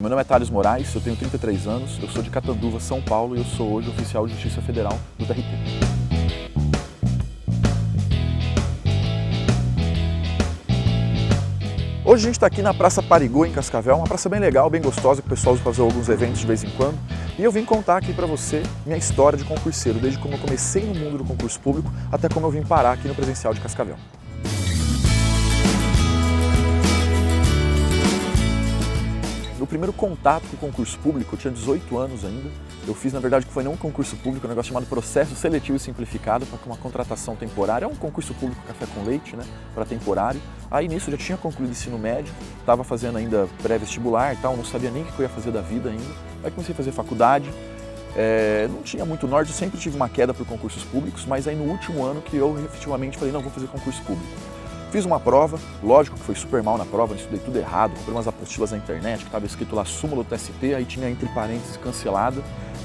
Meu nome é Thales Moraes, eu tenho 33 anos, eu sou de Catanduva, São Paulo e eu sou hoje oficial de Justiça Federal do TRT. Hoje a gente está aqui na Praça Parigô, em Cascavel, uma praça bem legal, bem gostosa, que o pessoal usa fazer alguns eventos de vez em quando. E eu vim contar aqui para você minha história de concurseiro, desde como eu comecei no mundo do concurso público até como eu vim parar aqui no presencial de Cascavel. Meu primeiro contato com o concurso público, eu tinha 18 anos ainda. Eu fiz, na verdade, que foi não um concurso público, um negócio chamado Processo Seletivo e Simplificado, para uma contratação temporária. É um concurso público café com leite, né, para temporário. Aí nisso eu já tinha concluído ensino médio, estava fazendo ainda pré-vestibular e tal, não sabia nem o que eu ia fazer da vida ainda. Aí comecei a fazer faculdade, não tinha muito norte, eu sempre tive uma queda por concursos públicos, mas aí no último ano que eu efetivamente falei, não, vou fazer concurso público. Fiz uma prova, lógico que foi super mal na prova, estudei tudo errado, comprei umas apostilas na internet que estava escrito lá súmula do TST, aí tinha entre parênteses cancelada.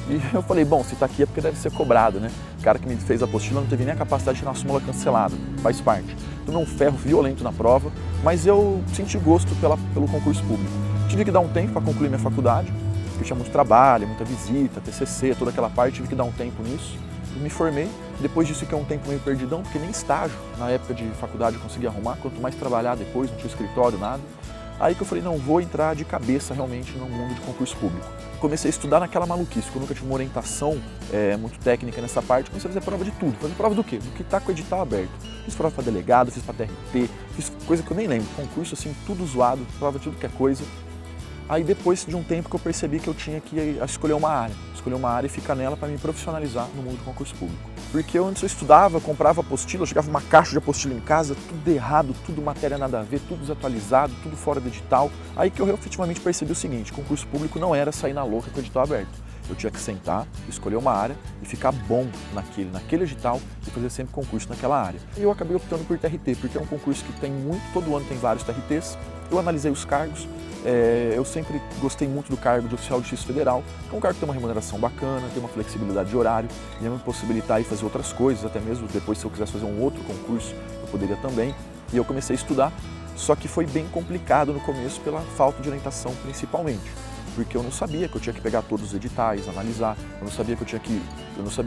E eu falei, bom, se está aqui é porque deve ser cobrado, né? O cara que me fez a apostila não teve nem a capacidade de tirar uma súmula cancelada, faz parte. Tomei um ferro violento na prova, mas eu senti gosto pelo concurso público. Tive que dar um tempo para concluir minha faculdade, porque tinha muito trabalho, muita visita, TCC, toda aquela parte, tive que dar um tempo nisso. Me formei, depois disso fiquei um tempo meio perdidão, porque nem estágio na época de faculdade eu conseguia arrumar, quanto mais trabalhar depois, não tinha escritório, nada. Aí que eu falei, não, vou entrar de cabeça realmente no mundo de concurso público. Comecei a estudar naquela maluquice, porque eu nunca tive uma orientação muito técnica nessa parte, comecei a fazer prova de tudo. Fazer prova do quê? Do que está com o edital aberto. Fiz prova para delegado, fiz para TRT, fiz coisa que eu nem lembro, concurso assim, tudo zoado, prova de tudo que é coisa. Aí depois de um tempo que eu percebi que eu tinha que escolher uma área e ficar nela para me profissionalizar no mundo do concurso público. Porque antes eu estudava, comprava apostila, eu chegava uma caixa de apostila em casa, tudo errado, tudo matéria nada a ver, tudo desatualizado, tudo fora do edital. Aí que eu efetivamente percebi o seguinte, concurso público não era sair na louca com o edital aberto. Eu tinha que sentar, escolher uma área e ficar bom naquele edital e fazer sempre concurso naquela área. E eu acabei optando por TRT, porque é um concurso que tem muito, todo ano tem vários TRTs. Eu analisei os cargos, eu sempre gostei muito do cargo de oficial de justiça federal, que é um cargo que tem uma remuneração bacana, tem uma flexibilidade de horário, ia me possibilitar de fazer outras coisas, até mesmo depois se eu quisesse fazer um outro concurso, eu poderia também. E eu comecei a estudar, só que foi bem complicado no começo pela falta de orientação principalmente. Porque eu não sabia que eu tinha que pegar todos os editais, analisar, eu não sabia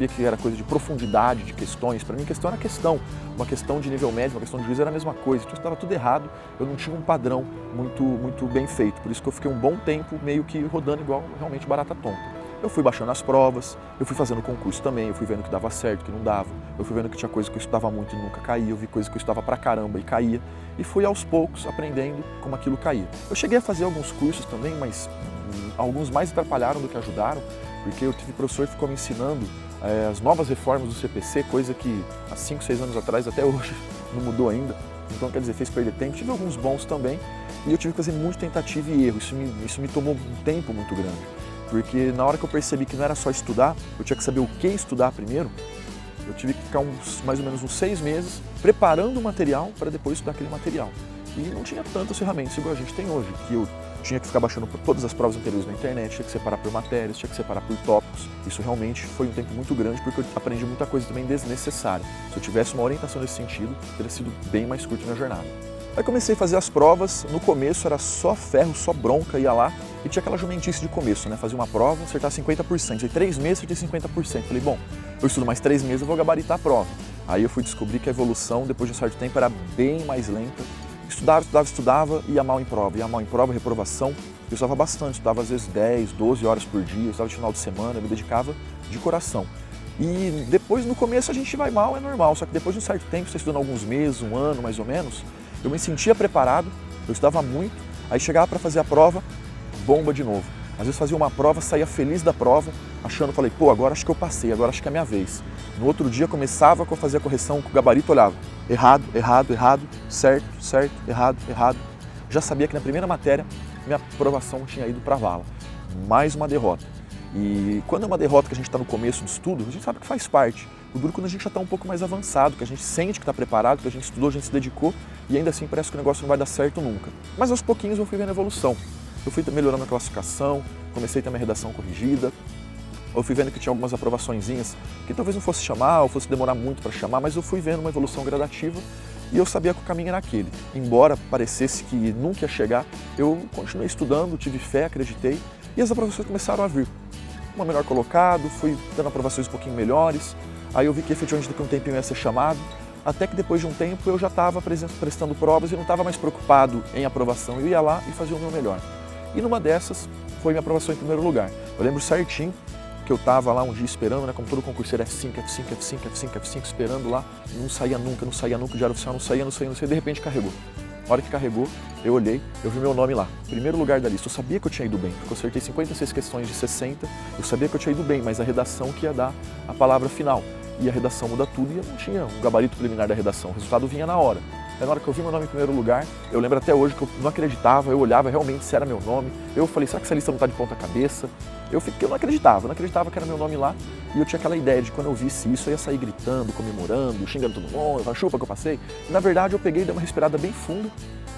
que era coisa de profundidade de questões. Para mim, questão era questão, uma questão de nível médio, uma questão de juiz era a mesma coisa. Então estava tudo errado, eu não tinha um padrão muito bem feito. Por isso que eu fiquei um bom tempo meio que rodando igual realmente barata tonta. Eu fui baixando as provas, eu fui fazendo concurso também, eu fui vendo que dava certo, que não dava, eu fui vendo que tinha coisa que eu estudava muito e nunca caía, eu vi coisa que eu estudava pra caramba e caía, e fui aos poucos aprendendo como aquilo caía. Eu cheguei a fazer alguns cursos também, mas alguns mais atrapalharam do que ajudaram, porque eu tive professor que ficou me ensinando as novas reformas do CPC, coisa que há 5, 6 anos atrás até hoje não mudou ainda, então quer dizer, fez perder tempo. Tive alguns bons também, e eu tive que fazer muita tentativa e erro, isso me tomou um tempo muito grande. Porque na hora que eu percebi que não era só estudar, eu tinha que saber o que estudar primeiro, eu tive que ficar mais ou menos uns 6 meses preparando o material para depois estudar aquele material. E não tinha tantas ferramentas igual a gente tem hoje, que eu tinha que ficar baixando todas as provas anteriores na internet, tinha que separar por matérias, tinha que separar por tópicos. Isso realmente foi um tempo muito grande porque eu aprendi muita coisa também desnecessária. Se eu tivesse uma orientação nesse sentido, teria sido bem mais curta a minha jornada. Aí comecei a fazer as provas, no começo era só ferro, só bronca, ia lá e tinha aquela jumentice de começo, né? Fazia uma prova, acertar 50%, aí 3 meses acertei 50%. Falei, bom, eu estudo mais 3 meses, eu vou gabaritar a prova. Aí eu fui descobrir que a evolução, depois de um certo tempo, era bem mais lenta. Estudava, ia mal em prova, reprovação. Eu estudava bastante, estudava às vezes 10, 12 horas por dia, estudava de final de semana, eu me dedicava de coração. E depois, no começo, a gente vai mal, é normal, só que depois de um certo tempo, você estudando alguns meses, um ano mais ou menos, eu me sentia preparado, eu estudava muito, aí chegava para fazer a prova, bomba de novo. Às vezes fazia uma prova, saía feliz da prova, falei, pô, agora acho que eu passei, agora acho que é a minha vez. No outro dia começava a fazer a correção com o gabarito, olhava, errado, errado, errado, certo, certo, errado, errado. Já sabia que na primeira matéria minha aprovação tinha ido para a vala. Mais uma derrota. E quando é uma derrota que a gente está no começo do estudo, a gente sabe que faz parte. O duro é quando a gente já está um pouco mais avançado, que a gente sente que está preparado, que a gente estudou, a gente se dedicou e ainda assim parece que o negócio não vai dar certo nunca. Mas aos pouquinhos eu fui vendo a evolução. Eu fui melhorando a classificação, comecei a ter minha redação corrigida, eu fui vendo que tinha algumas aprovaçõezinhas que talvez não fosse chamar ou fosse demorar muito para chamar, mas eu fui vendo uma evolução gradativa e eu sabia que o caminho era aquele. Embora parecesse que nunca ia chegar, eu continuei estudando, tive fé, acreditei, e as aprovações começaram a vir. Uma melhor colocado, fui dando aprovações um pouquinho melhores, aí eu vi que efetivamente daqui a um tempinho eu ia ser chamado, até que depois de um tempo eu já estava prestando provas e não estava mais preocupado em aprovação, eu ia lá e fazia o meu melhor. E numa dessas foi minha aprovação em primeiro lugar. Eu lembro certinho que eu estava lá um dia esperando, né, como todo concurseiro, F5, F5, F5, F5, F5, esperando lá, não saía nunca, o diário oficial não saía, de repente carregou. A hora que carregou, eu olhei, eu vi meu nome lá, primeiro lugar da lista. Eu sabia que eu tinha ido bem, porque eu acertei 56 questões de 60, eu sabia que eu tinha ido bem, mas a redação que ia dar a palavra final. E a redação muda tudo e eu não tinha um gabarito preliminar da redação, o resultado vinha na hora. Aí na hora que eu vi meu nome em primeiro lugar, eu lembro até hoje que eu não acreditava, eu olhava realmente se era meu nome, eu falei, será que essa lista não está de ponta cabeça? Eu não acreditava que era meu nome lá, e eu tinha aquela ideia de que quando eu visse isso, eu ia sair gritando, comemorando, xingando todo mundo, chupa que eu passei. E, na verdade, eu peguei, dei uma respirada bem funda,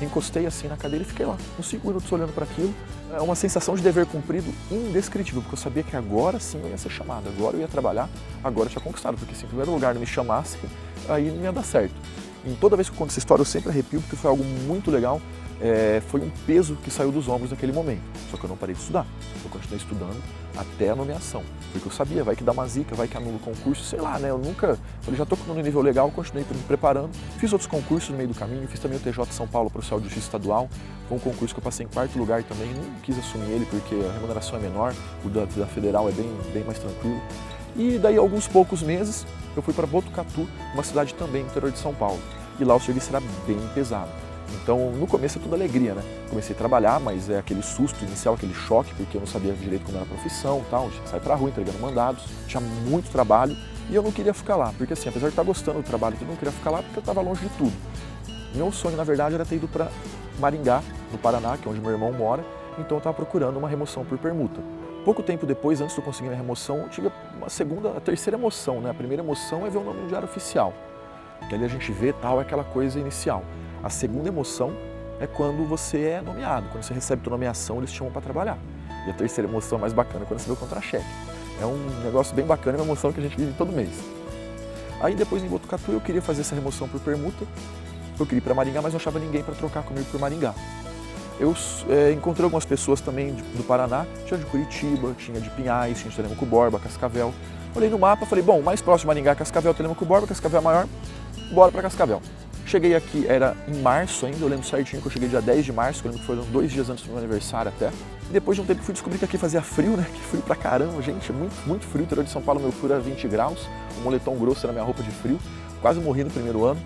encostei assim na cadeira e fiquei lá, uns 5 minutos olhando para aquilo. É uma sensação de dever cumprido indescritível, porque eu sabia que agora sim eu ia ser chamado, agora eu ia trabalhar, agora eu tinha conquistado, porque se em primeiro lugar não me chamassem, aí não ia dar certo. E toda vez que eu conto essa história eu sempre arrepio, porque foi algo muito legal. Foi um peso que saiu dos ombros naquele momento. Só que eu não parei de estudar. Eu continuei estudando até a nomeação. Porque eu sabia, vai que dá uma zica, vai que anula o concurso, sei lá, né? Eu nunca... Falei, já estou no nível legal, continuei me preparando. Fiz outros concursos no meio do caminho, fiz também o TJ São Paulo Profissional de Justiça Estadual. Foi um concurso que eu passei em 4º lugar também. Não quis assumir ele porque a remuneração é menor, o da Federal é bem mais tranquilo. E daí, alguns poucos meses, eu fui para Botucatu, uma cidade também no interior de São Paulo. E lá o serviço era bem pesado. Então, no começo é tudo alegria, né? Comecei a trabalhar, mas é aquele susto inicial, aquele choque, porque eu não sabia direito como era a profissão e tal. Sai pra rua entregando mandados, tinha muito trabalho e eu não queria ficar lá, porque assim, apesar de estar gostando do trabalho, eu não queria ficar lá porque eu estava longe de tudo. Meu sonho, na verdade, era ter ido para Maringá, no Paraná, que é onde meu irmão mora, então eu estava procurando uma remoção por permuta. Pouco tempo depois, antes de eu conseguir minha remoção, eu tive a terceira emoção, né? A primeira emoção é ver o nome no diário oficial, que ali a gente vê tal, é aquela coisa inicial. A segunda emoção é quando você é nomeado, quando você recebe a nomeação, eles te chamam para trabalhar. E a terceira emoção mais bacana é quando você vê o contra-cheque. É um negócio bem bacana, é uma emoção que a gente vive todo mês. Aí depois em Botucatu eu queria fazer essa remoção por permuta, eu queria ir para Maringá, mas não achava ninguém para trocar comigo por Maringá. Eu encontrei algumas pessoas também do Paraná, tinha de Curitiba, tinha de Pinhais, tinha de Telemaco Borba, Cascavel. Olhei no mapa, falei, bom, mais próximo de Maringá, Cascavel, Telemaco Borba, Cascavel é maior, bora para Cascavel. Cheguei aqui, era em março ainda, eu lembro certinho que eu cheguei dia 10 de março, eu lembro que foram 2 dias antes do meu aniversário até. E depois de um tempo fui descobrir que aqui fazia frio, né? Que frio pra caramba, gente, muito frio. O interior de São Paulo, meu frio era 20 graus, o moletom grosso era minha roupa de frio, quase morri no primeiro ano.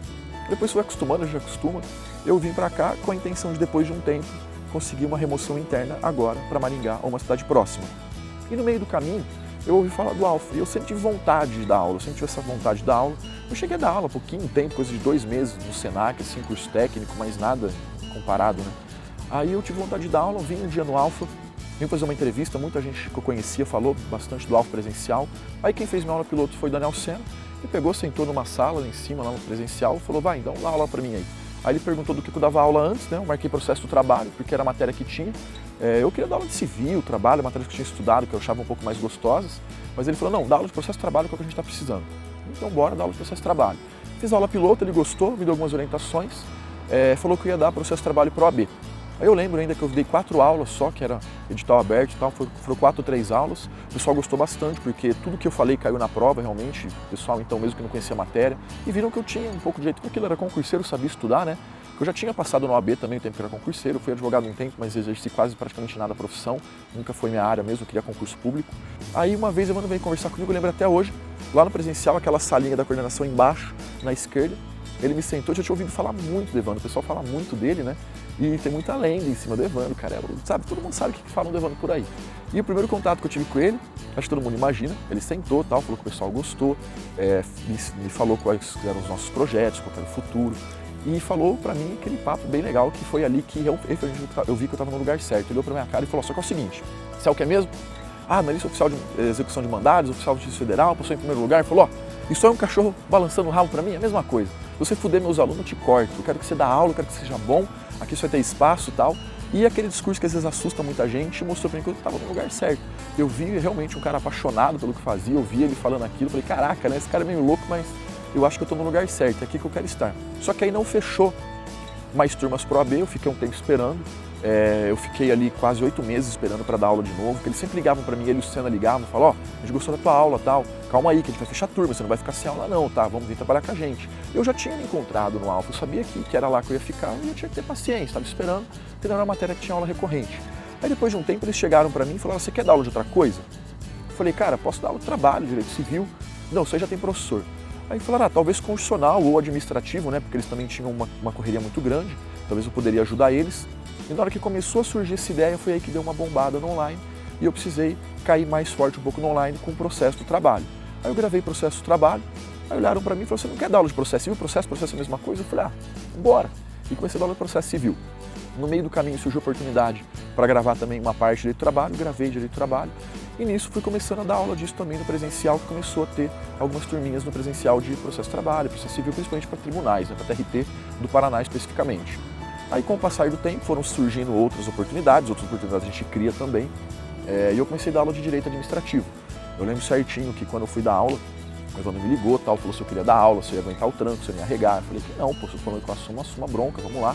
Depois fui acostumando, já acostuma. Eu vim pra cá com a intenção de, depois de um tempo, conseguir uma remoção interna agora para Maringá, ou uma cidade próxima. E no meio do caminho, eu ouvi falar do Alfa, e eu sempre tive vontade de dar aula, eu sempre tive essa vontade de dar aula. Eu cheguei a dar aula pouquinho tempo, coisa de 2 meses no Senac, assim, curso técnico, mas nada comparado, né? Aí eu tive vontade de dar aula, vim um dia no Alfa, vim fazer uma entrevista, muita gente que eu conhecia falou bastante do Alfa presencial. Aí quem fez minha aula piloto foi o Daniel Sena, e pegou, sentou numa sala lá em cima, lá no presencial, e falou, vai, então dá aula pra mim aí. Aí ele perguntou do que eu dava aula antes, né? Eu marquei processo do trabalho, porque era a matéria que tinha. Eu queria dar aula de civil, trabalho, matérias que eu tinha estudado, que eu achava um pouco mais gostosas. Mas ele falou, não, dá aula de processo de trabalho, que é o que a gente está precisando. Então bora dar aula de processo de trabalho. Fiz a aula piloto, ele gostou, me deu algumas orientações, falou que eu ia dar processo de trabalho pro AB. Aí eu lembro ainda que eu dei 4 aulas só, que era edital aberto e tal, foram 4 ou 3 aulas. O pessoal gostou bastante, porque tudo que eu falei caiu na prova, realmente. O pessoal, então, mesmo que não conhecia a matéria. E viram que eu tinha um pouco de jeito, porque eu era concurseiro, sabia estudar, né? Eu já tinha passado no OAB também, o tempo que eu era concurseiro. Fui advogado um tempo, mas exerci quase praticamente nada a profissão. Nunca foi minha área mesmo, eu queria concurso público. Aí uma vez, Evandro veio conversar comigo, eu lembro até hoje, lá no presencial, aquela salinha da coordenação embaixo, na esquerda. Ele me sentou, eu já tinha ouvido falar muito do Evandro, o pessoal fala muito dele, né? E tem muita lenda em cima do Evandro, cara. Sabe, todo mundo sabe o que falam do Evandro por aí. E o primeiro contato que eu tive com ele, acho que todo mundo imagina, ele sentou, tal, falou que o pessoal gostou, me falou quais eram os nossos projetos, qual era o futuro. E falou pra mim aquele papo bem legal, que foi ali que eu vi que eu estava no lugar certo. Ele olhou pra minha cara e falou, só que é o seguinte, você é o que é mesmo? Ah, analista oficial de execução de mandados, oficial de justiça federal, passou em primeiro lugar, ele falou, ó, isso é um cachorro balançando o rabo pra mim, é a mesma coisa. Se você fuder meus alunos, eu te corto, eu quero que você dê aula, eu quero que seja bom, aqui você vai ter espaço e tal. E aquele discurso que às vezes assusta muita gente mostrou pra mim que eu estava no lugar certo. Eu vi realmente um cara apaixonado pelo que fazia, eu vi ele falando aquilo, falei, caraca, né, esse cara é meio louco, mas eu acho que eu estou no lugar certo, é aqui que eu quero estar. Só que aí não fechou mais turmas pro AB, eu fiquei um tempo esperando. Eu fiquei ali quase 8 meses esperando para dar aula de novo, porque eles sempre ligavam para mim, ele e o Senna ligavam, falavam, a gente gostou da tua aula, tal, calma aí que a gente vai fechar a turma, você não vai ficar sem aula não, tá, vamos vir trabalhar com a gente. Eu já tinha me encontrado no Alfa, eu sabia que era lá que eu ia ficar, e eu tinha que ter paciência, estava esperando, terminar uma matéria que tinha aula recorrente. Aí depois de um tempo eles chegaram para mim e falaram, você quer dar aula de outra coisa? Eu falei, cara, posso dar aula de trabalho, direito civil? Não, você já tem professor. Aí falaram, talvez constitucional ou administrativo, né, porque eles também tinham uma correria muito grande, talvez eu poderia ajudar eles. E na hora que começou a surgir essa ideia, foi aí que deu uma bombada no online e eu precisei cair mais forte um pouco no online com o processo do trabalho. Aí eu gravei processo do trabalho, aí olharam para mim e falaram, você não quer dar aula de processo civil? Processo é a mesma coisa? Eu falei, bora! E comecei a dar aula de processo civil. No meio do caminho surgiu a oportunidade para gravar também uma parte de direito do trabalho, gravei direito do trabalho e nisso fui começando a dar aula disso também no presencial, que começou a ter algumas turminhas no presencial de processo de trabalho, processo civil, principalmente para tribunais, né, para TRT do Paraná especificamente. Aí com o passar do tempo foram surgindo outras oportunidades a gente cria também, e eu comecei a dar aula de direito administrativo. Eu lembro certinho que quando eu fui dar aula, o Evandro me ligou, tal, falou se eu queria dar aula, se eu ia aguentar o tranco, se eu ia me arregar. Eu falei que não, pô, se eu falando que eu assumo a bronca, vamos lá.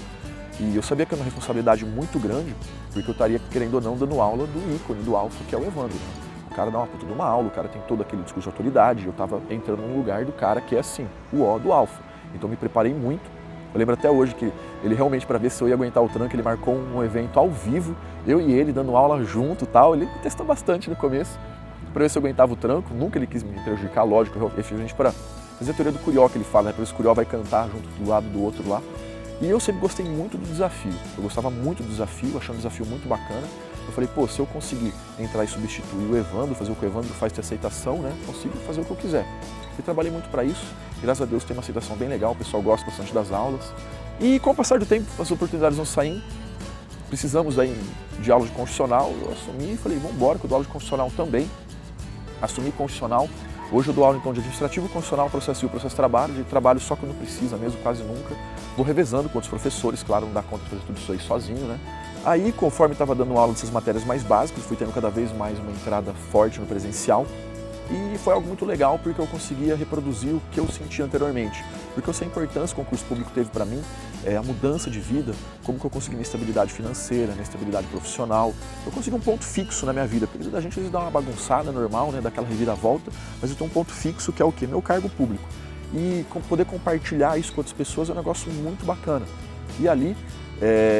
E eu sabia que era uma responsabilidade muito grande, porque eu estaria, querendo ou não, dando aula do ícone, do Alfa, que é o Evandro. Né? O cara dá uma puta de uma aula, o cara tem todo aquele discurso de autoridade, eu estava entrando no lugar do cara que é assim, o O do Alfa. Então eu me preparei muito. Eu lembro até hoje que ele realmente, para ver se eu ia aguentar o tranco, ele marcou um evento ao vivo, eu e ele dando aula junto e tal. Ele me testou bastante no começo, para ver se eu aguentava o tranco. Nunca ele quis me prejudicar, lógico, efetivamente para fazer a teoria do Curió que ele fala, né? Para esse Curió vai cantar junto do lado do outro lá. E eu sempre gostei muito do desafio, eu gostava muito do desafio, achando o desafio muito bacana. Eu falei, pô, se eu conseguir entrar e substituir o Evandro, fazer o que o Evandro faz, ter aceitação, né? Consigo fazer o que eu quiser. E trabalhei muito para isso, graças a Deus tem uma aceitação bem legal, o pessoal gosta bastante das aulas. E com o passar do tempo, as oportunidades vão saindo, precisamos aí de aula de constitucional, eu assumi e falei, vamos embora, que eu dou aula de constitucional também. Assumi constitucional, hoje eu dou aula então de administrativo, constitucional, processo civil, processo de trabalho só quando precisa mesmo, quase nunca. Vou revezando com outros professores, claro, não dá conta de fazer tudo isso aí sozinho, né? Aí, conforme estava dando aula dessas matérias mais básicas, fui tendo cada vez mais uma entrada forte no presencial. E foi algo muito legal porque eu conseguia reproduzir o que eu sentia anteriormente. Porque eu sei a importância que o concurso público teve para mim, a mudança de vida, como que eu consegui minha estabilidade financeira, minha estabilidade profissional. Eu consegui um ponto fixo na minha vida, porque a gente às vezes dá uma bagunçada normal, né, daquela reviravolta, mas eu tenho um ponto fixo que é o quê? Meu cargo público. E poder compartilhar isso com outras pessoas é um negócio muito bacana. E ali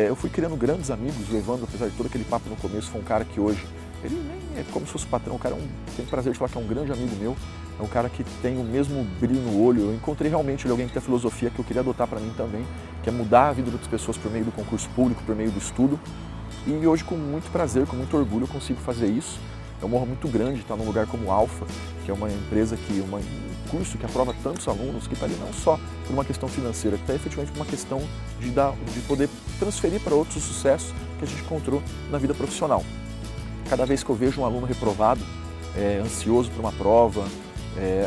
eu fui criando grandes amigos. O Evandro, apesar de todo aquele papo no começo, foi um cara que hoje, ele nem é como se fosse patrão, o cara tem o prazer de falar que é um grande amigo meu, é um cara que tem o mesmo brilho no olho. Eu encontrei realmente alguém que tem a filosofia que eu queria adotar para mim também, que é mudar a vida de outras pessoas por meio do concurso público, por meio do estudo. E hoje, com muito prazer, com muito orgulho, eu consigo fazer isso. É uma honra muito grande estar num lugar como o Alfa, que é uma empresa um curso que aprova tantos alunos, que está ali não só por uma questão financeira, que está efetivamente por uma questão de poder transferir para outros os sucessos que a gente encontrou na vida profissional. Cada vez que eu vejo um aluno reprovado, ansioso por uma prova,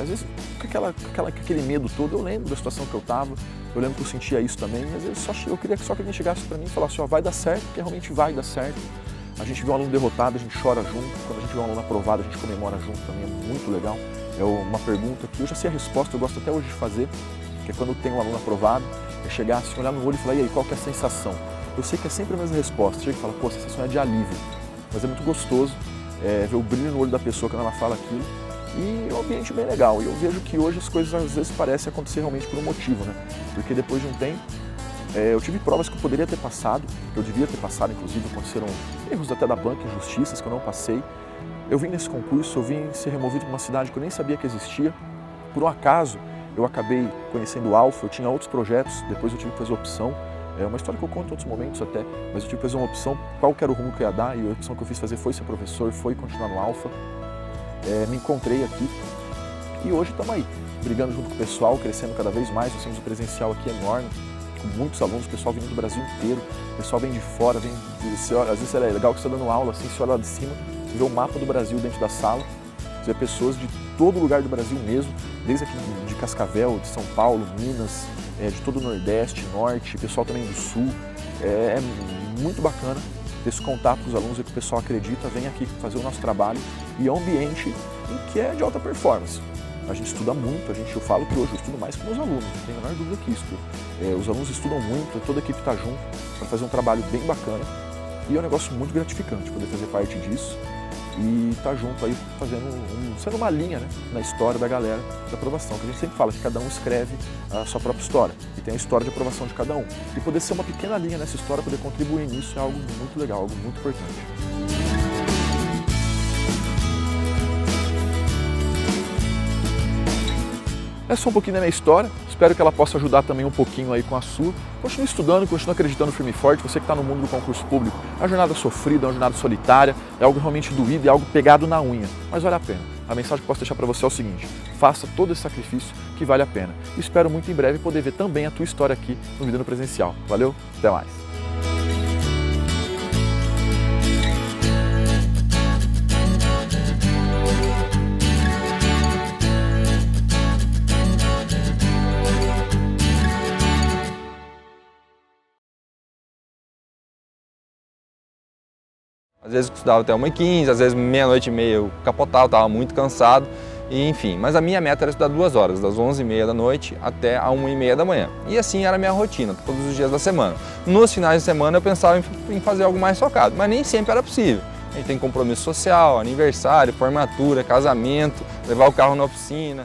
às vezes com aquele medo todo, eu lembro da situação que eu estava, eu lembro que eu sentia isso também, às vezes eu queria só que alguém chegasse para mim e falasse, ó, vai dar certo, porque realmente vai dar certo. A gente vê um aluno derrotado, a gente chora junto. Quando a gente vê um aluno aprovado, a gente comemora junto também, é muito legal. É uma pergunta que eu já sei a resposta, eu gosto até hoje de fazer, que é quando tem um aluno aprovado, é chegar assim, olhar no olho e falar, e aí, qual que é a sensação? Eu sei que é sempre a mesma resposta, chega e fala, pô, a sensação é de alívio, mas é muito gostoso ver o brilho no olho da pessoa quando ela fala aquilo, e é um ambiente bem legal. E eu vejo que hoje as coisas às vezes parecem acontecer realmente por um motivo, né? Porque depois de um tempo, eu tive provas que eu poderia ter passado, que eu devia ter passado, inclusive aconteceram erros até da banca, injustiças que eu não passei. Eu vim nesse concurso, eu vim ser removido para uma cidade que eu nem sabia que existia. Por um acaso, eu acabei conhecendo o Alfa, eu tinha outros projetos, depois eu tive que fazer opção. É uma história que eu conto em outros momentos até, mas eu tive que fazer uma opção, qual que era o rumo que eu ia dar, e a opção que eu fiz fazer foi ser professor, foi continuar no Alfa. Me encontrei aqui e hoje estamos aí, brigando junto com o pessoal, crescendo cada vez mais. Nós temos um presencial aqui enorme, com muitos alunos, o pessoal vindo do Brasil inteiro, o pessoal vem de fora, às vezes é legal que você está dando aula assim, você olha lá de cima, você vê o mapa do Brasil dentro da sala, você vê pessoas de todo lugar do Brasil mesmo, desde aqui de Cascavel, de São Paulo, Minas, de todo o Nordeste, Norte, pessoal também do Sul. É muito bacana ter esse contato com os alunos, é que o pessoal acredita, vem aqui fazer o nosso trabalho, e é um ambiente em que é de alta performance. A gente estuda muito, eu falo que hoje eu estudo mais que meus alunos, não tenho a menor dúvida que isso. Os alunos estudam muito, toda a equipe está junto para fazer um trabalho bem bacana e é um negócio muito gratificante poder fazer parte disso e estar junto aí sendo uma linha, né, na história da galera da aprovação, que a gente sempre fala que cada um escreve a sua própria história e tem a história de aprovação de cada um. E poder ser uma pequena linha nessa história, poder contribuir nisso é algo muito legal, algo muito importante. Essa é um pouquinho da minha história, espero que ela possa ajudar também um pouquinho aí com a sua. Continue estudando, continue acreditando firme e forte, você que está no mundo do concurso público. É uma jornada sofrida, é uma jornada solitária, é algo realmente doído, é algo pegado na unha, mas vale a pena. A mensagem que eu posso deixar para você é o seguinte: faça todo esse sacrifício que vale a pena. Espero muito em breve poder ver também a tua história aqui no Vida no Presencial. Valeu, até mais! Às vezes eu estudava até 1h15, às vezes meia-noite e meia eu capotava, estava muito cansado, e, enfim. Mas a minha meta era estudar 2 horas, das 11h30 da noite até a 1h30 da manhã. E assim era a minha rotina, todos os dias da semana. Nos finais de semana eu pensava em fazer algo mais focado, mas nem sempre era possível. A gente tem compromisso social, aniversário, formatura, casamento, levar o carro na oficina.